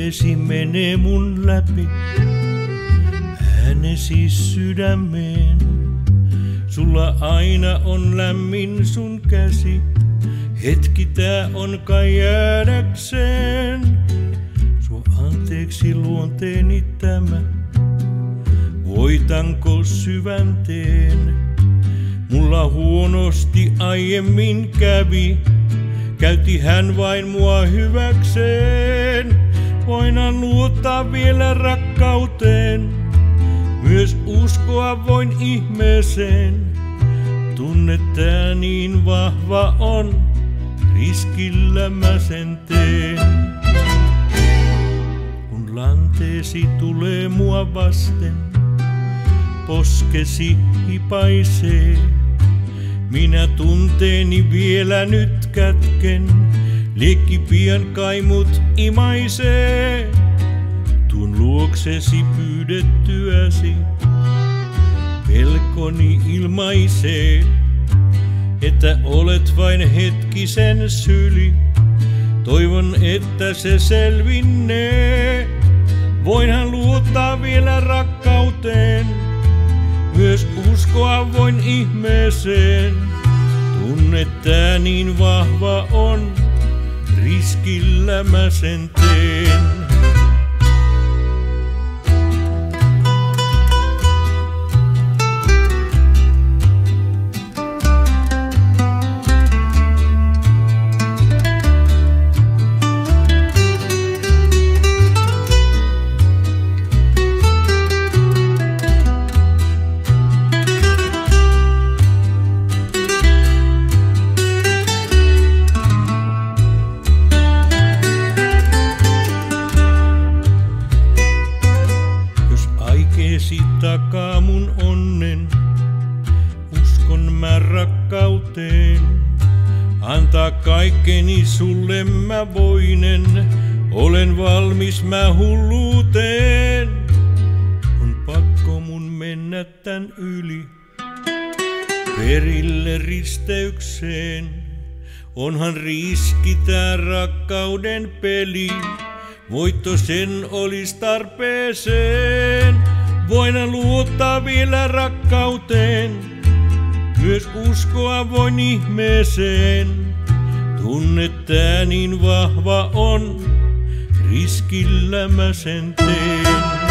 Kätesi menee mun läpi, äänesi sydämeen. Sulla aina on lämmin sun käsi, hetki tää on kai jäädäkseen. Sua anteeksi luonteeni tämä, voitanko syvänteen? Mulla huonosti aiemmin kävi, käytti hän vain mua hyväkseen. Voinan luottaa vielä rakkauteen, myös uskoa voin ihmeeseen. Tunne tää niin vahva on, riskillä mä sen teen. Kun lanteesi tulee mua vasten, poskesi hipaisee. Minä tunteeni vielä nyt kätken, liekki pian kai mut imaisee. Tuun luoksesi pyydettyäsi, pelkoni ilmaisee, että olet vain hetkisen syli. Toivon, että se selvinnee. Voinhan luottaa vielä rakkauteen, myös uskoa voin ihmeeseen. Tunne tää niin vahva on, riskillä mä sen teen. Takaa mun onnen, uskon mä rakkauteen. Antaa kaikkeni sulle mä voinen, olen valmis mä hulluuteen. On pakko mun mennä tän yli, perille risteykseen. Onhan riski tää rakkauden peli, voitto sen olis tarpeeseen. Voin luottaa vielä rakkauteen, myös uskoa voin ihmeeseen. Tunne tää niin vahva on, riskillä mä sen teen.